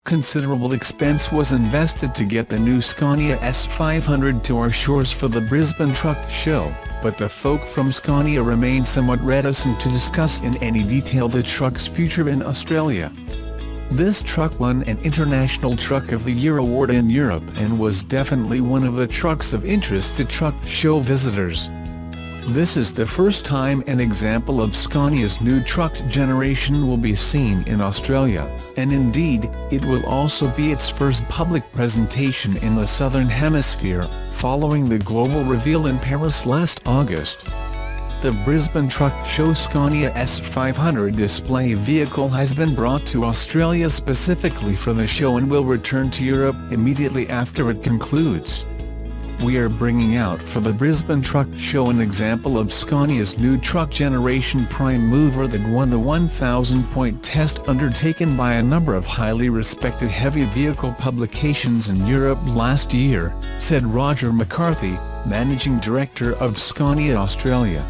Considerable expense was invested to get the new Scania S500 to our shores for the Brisbane Truck Show, but the folk from Scania remain somewhat reticent to discuss in any detail the truck's future in Australia. This truck won an International Truck of the Year award in Europe and was definitely one of the trucks of interest to truck show visitors. This is the first time an example of Scania's new truck generation will be seen in Australia, and indeed, it will also be its first public presentation in the Southern Hemisphere, following the global reveal in Paris last August. The Brisbane Truck Show Scania S500 display vehicle has been brought to Australia specifically for the show and will return to Europe immediately after it concludes. We are bringing out for the Brisbane Truck Show an example of Scania's new truck generation prime mover that won the 1,000-point test undertaken by a number of highly respected heavy vehicle publications in Europe last year, said Roger McCarthy, Managing Director of Scania Australia.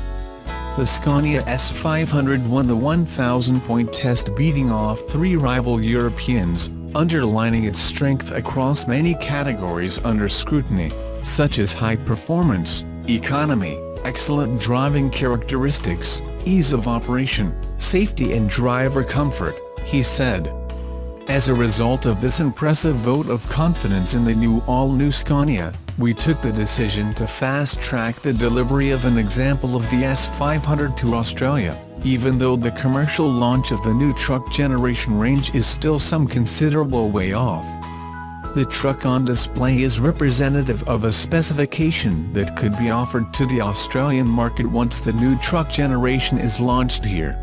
The Scania S500 won the 1,000-point test, beating off 3 rival Europeans, underlining its strength across many categories under scrutiny, such as high performance, economy, excellent driving characteristics, ease of operation, safety and driver comfort, he said. As a result of this impressive vote of confidence in the all-new Scania, we took the decision to fast-track the delivery of an example of the S500 to Australia, even though the commercial launch of the new truck generation range is still some considerable way off. The truck on display is representative of a specification that could be offered to the Australian market once the new truck generation is launched here.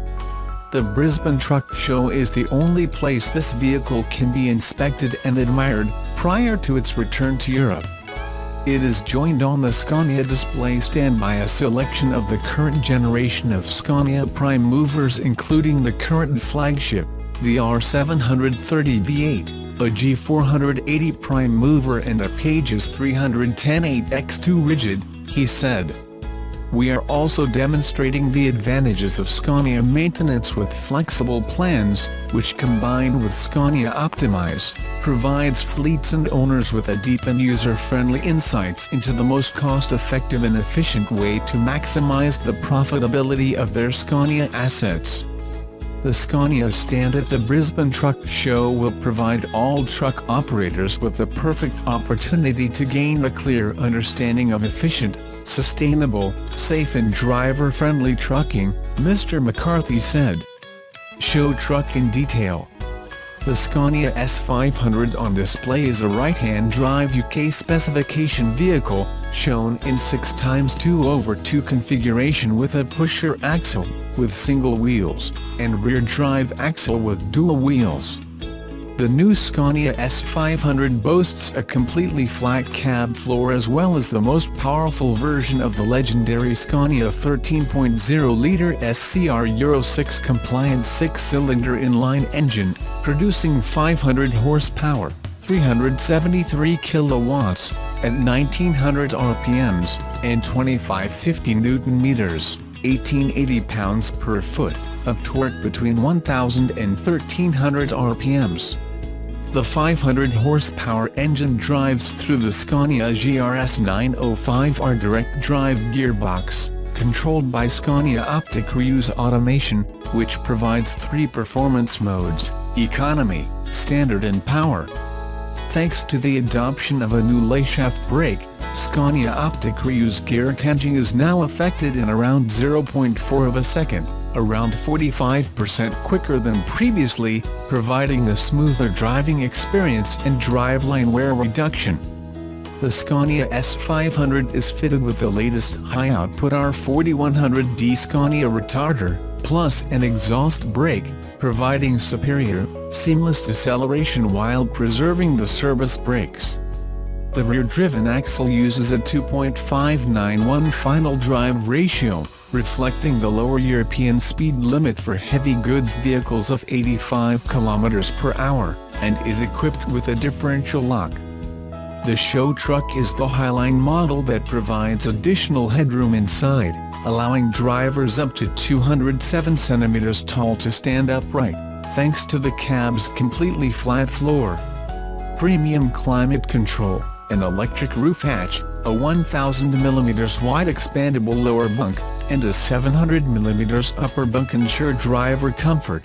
The Brisbane Truck Show is the only place this vehicle can be inspected and admired, prior to its return to Europe. It is joined on the Scania display stand by a selection of the current generation of Scania prime movers, including the current flagship, the R730 V8. A G480 prime mover and a Pages 310 8x2 rigid, he said. We are also demonstrating the advantages of Scania maintenance with flexible plans, which combined with Scania Optimize, provides fleets and owners with a deep and user-friendly insights into the most cost-effective and efficient way to maximize the profitability of their Scania assets. The Scania stand at the Brisbane Truck Show will provide all truck operators with the perfect opportunity to gain a clear understanding of efficient, sustainable, safe and driver-friendly trucking, Mr. McCarthy said. Show truck in detail. The Scania S500 on display is a right-hand drive UK specification vehicle, shown in 6x2/2 configuration with a pusher axle, with single wheels, and rear drive axle with dual wheels. The new Scania S500 boasts a completely flat cab floor as well as the most powerful version of the legendary Scania 13.0-litre SCR Euro 6 compliant 6-cylinder inline engine, producing 500 horsepower, 373 kilowatts, at 1900 RPMs, and 2550 Newton-meters, 1880 pounds per foot, of torque between 1000 and 1300 RPMs. The 500 horsepower engine drives through the Scania GRS 905R direct drive gearbox, controlled by Scania Optic Reuse Automation, which provides 3 performance modes: economy, standard and power. Thanks to the adoption of a new lay-shaft brake, Scania Optic Reuse gear changing is now effected in around 0.4 of a second, around 45% quicker than previously, providing a smoother driving experience and driveline wear reduction. The Scania S500 is fitted with the latest high-output R4100D Scania retarder, plus an exhaust brake, providing superior, seamless deceleration while preserving the service brakes. The rear-driven axle uses a 2.591 final drive ratio, reflecting the lower European speed limit for heavy goods vehicles of 85 km per hour, and is equipped with a differential lock. The show truck is the Highline model that provides additional headroom inside, allowing drivers up to 207 cm tall to stand upright, thanks to the cab's completely flat floor, premium climate control, an electric roof hatch, a 1,000mm wide expandable lower bunk, and a 700mm upper bunk ensure driver comfort.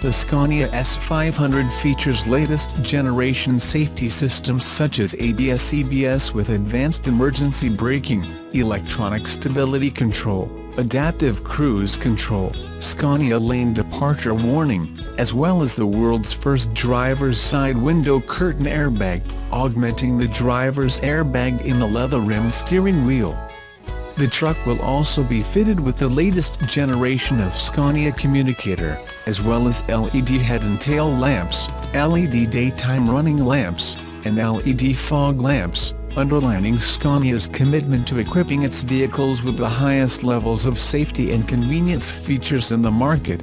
The Scania S500 features latest generation safety systems such as ABS/CBS with advanced emergency braking, electronic stability control, adaptive cruise control, Scania lane departure warning, as well as the world's first driver's side window curtain airbag, augmenting the driver's airbag in the leather-rimmed steering wheel. The truck will also be fitted with the latest generation of Scania communicator, as well as LED head and tail lamps, LED daytime running lamps, and LED fog lamps, underlining Scania's commitment to equipping its vehicles with the highest levels of safety and convenience features in the market.